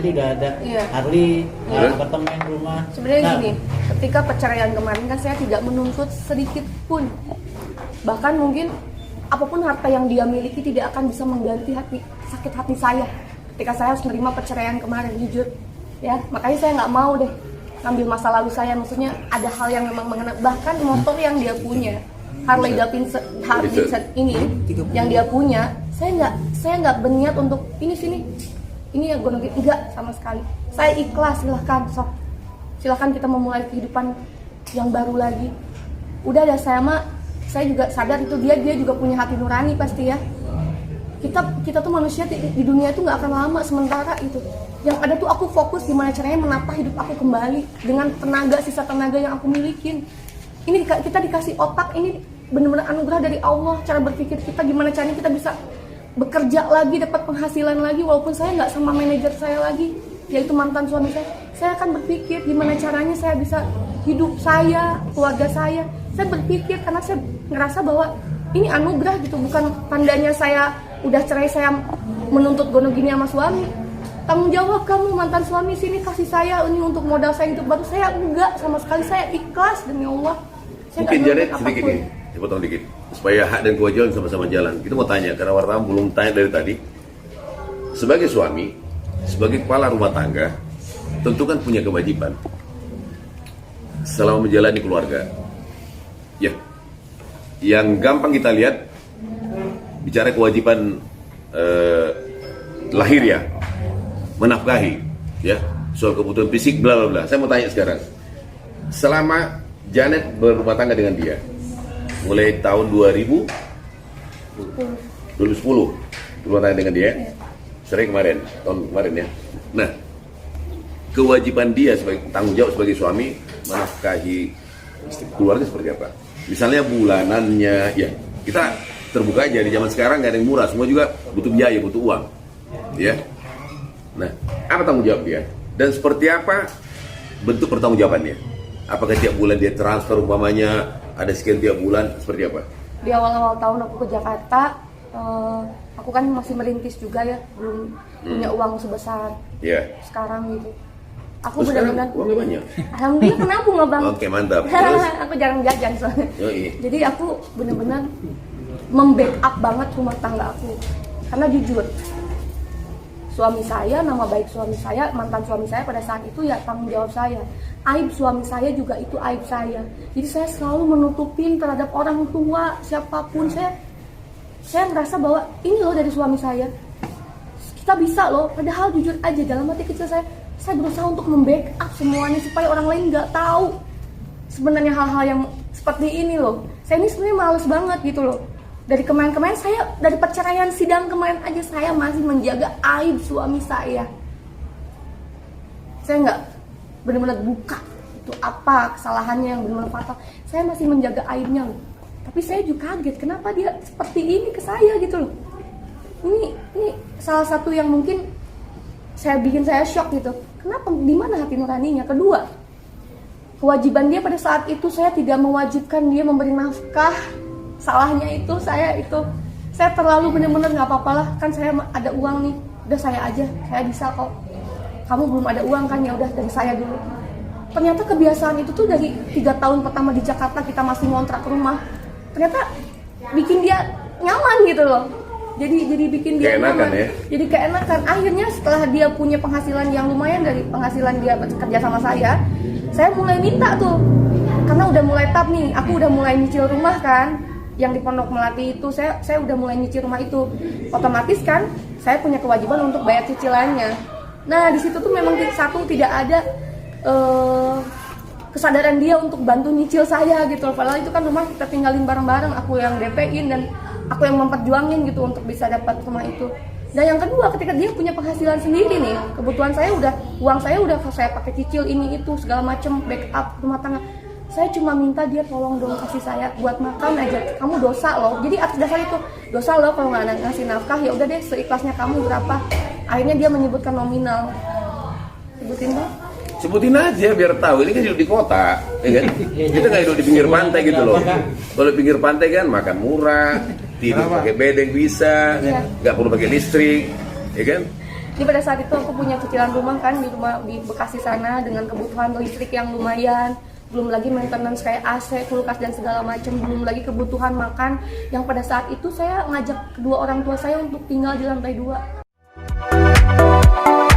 tadi udah ada Iya. Harley, Iya. apartemen, rumah. Sebenarnya Nah, gini, ketika perceraian kemarin kan saya tidak menuntut sedikit pun. Bahkan mungkin apapun harta yang dia miliki tidak akan bisa mengganti sakit hati saya ketika saya harus menerima perceraian kemarin, jujur. Ya, makanya saya nggak mau deh ngambil masa lalu saya. Maksudnya ada hal yang memang mengena, bahkan motor yang dia punya, Harley Davidson ini yang dia punya, saya nggak berniat untuk ini sini, ini ya gue enggak sama sekali. Saya ikhlas, silahkan kita memulai kehidupan yang baru lagi. Udah ada saya juga sadar itu dia juga punya hati nurani pasti ya. Kita tuh manusia di dunia itu nggak akan lama sementara itu. Yang ada tuh aku fokus gimana caranya menata hidup aku kembali dengan sisa tenaga yang aku milikin. Ini kita dikasih otak, ini benar-benar anugerah dari Allah. Cara berpikir kita gimana caranya kita bisa bekerja lagi, dapat penghasilan lagi, walaupun saya nggak sama manajer saya lagi, yaitu mantan suami saya akan berpikir gimana caranya saya bisa hidup saya, keluarga saya berpikir karena saya ngerasa bahwa ini anugerah gitu, bukan tandanya saya udah cerai saya menuntut gono gini sama suami. Tanggung jawab kamu mantan suami, sini kasih saya ini untuk modal saya hidup baru. Saya enggak sama sekali, saya ikhlas demi Allah. Saya mungkin Janet sedikit nih, dipotong dikit supaya hak dan kewajiban sama-sama jalan. Kita mau tanya karena wartawan belum tanya dari tadi. Sebagai suami, sebagai kepala rumah tangga, tentu kan punya kewajiban selama menjalani keluarga. Ya, yang gampang kita lihat bicara kewajiban lahir ya, menafkahi, ya, soal kebutuhan fisik, bla bla bla. Saya mau tanya sekarang, selama Janet berumah tangga dengan dia, mulai tahun 2010 berumah tangga dengan dia, cerai tahun kemarin ya. Nah, kewajiban dia sebagai tanggung jawab sebagai suami menafkahi keluarga seperti apa? Misalnya bulanannya, ya kita terbuka aja di zaman sekarang nggak ada yang murah, semua juga butuh biaya, butuh uang, ya. Nah, apa tanggung jawab dia? Dan seperti apa bentuk pertanggungjawabannya? Apakah tiap bulan dia transfer umpamanya ada sekian tiap bulan, seperti apa? Di awal-awal tahun aku ke Jakarta, aku kan masih merintis juga ya, belum punya uang sebesar sekarang gitu. Aku benar-benar uangnya banyak. Alhamdulillah, kenapa nggak bang? Oke, mantap. Terus? Aku jarang jajan soalnya. Jadi aku benar-benar membackup banget rumah tangga aku. Karena jujur, suami saya, nama baik suami saya, mantan suami saya pada saat itu ya tanggung jawab saya. Aib suami saya juga itu aib saya. Jadi saya selalu menutupin terhadap orang tua, siapapun. Saya merasa bahwa ini loh dari suami saya, kita bisa loh. Padahal jujur aja dalam hati kecil saya berusaha untuk membackup semuanya supaya orang lain nggak tahu sebenarnya hal-hal yang seperti ini loh. Saya ini sebenarnya males banget gitu loh. Dari kemarin saya, dari perceraian sidang kemarin aja saya masih menjaga aib suami saya. Saya nggak benar-benar buka itu apa kesalahannya yang benar-benar fatal. Saya masih menjaga aibnya loh. Tapi saya juga kaget kenapa dia seperti ini ke saya gitu loh. Ini salah satu yang mungkin bikin saya shock gitu. Kenapa? Di mana hati nuraninya? Kedua, kewajiban dia pada saat itu saya tidak mewajibkan dia memberi nafkah. Salahnya itu saya terlalu benar-benar nggak apa-apa lah, kan saya ada uang nih, udah saya aja, saya bisa kok. Kamu belum ada uang kan, ya udah dari saya dulu. Ternyata kebiasaan itu tuh dari 3 tahun pertama di Jakarta kita masih ngontrak rumah, ternyata bikin dia nyaman gitu loh. Jadi bikin dia keenakan, nyaman, jadi keenakan. Akhirnya setelah dia punya penghasilan yang lumayan dari penghasilan dia kerja sama saya mulai minta tuh, karena udah mulai tap nih, aku udah mulai nyicil rumah kan, yang di Pondok Melati itu saya udah mulai nyicil rumah itu, otomatis kan saya punya kewajiban untuk bayar cicilannya. Nah di situ tuh memang tidak ada kesadaran dia untuk bantu nyicil saya gitu. Padahal itu kan rumah kita tinggalin bareng-bareng, aku yang DP-in dan aku yang memperjuangin gitu untuk bisa dapat rumah itu. Dan yang kedua, ketika dia punya penghasilan sendiri nih, kebutuhan uang saya udah saya pakai cicil ini itu segala macem, backup rumah tangga. Saya cuma minta dia tolong dong kasih saya buat makan aja. Kamu dosa loh. Jadi atas dasar itu dosa loh kalau nggak ngasih nafkah, ya udah deh seikhlasnya kamu berapa. Akhirnya dia menyebutkan nominal. Sebutin dong. Sebutin aja biar tahu, ini kan hidup di kota, ya kan? Kita nggak hidup di pinggir pantai gitu loh. Kalau pinggir pantai kan makan murah, tidur pakai bedeng bisa, nggak perlu pakai listrik, ya kan? Jadi pada saat itu aku punya cicilan rumah kan di rumah di Bekasi sana dengan kebutuhan listrik yang lumayan, belum lagi maintenance kayak AC, kulkas dan segala macam, belum lagi kebutuhan makan yang pada saat itu saya ngajak kedua orang tua saya untuk tinggal di lantai 2.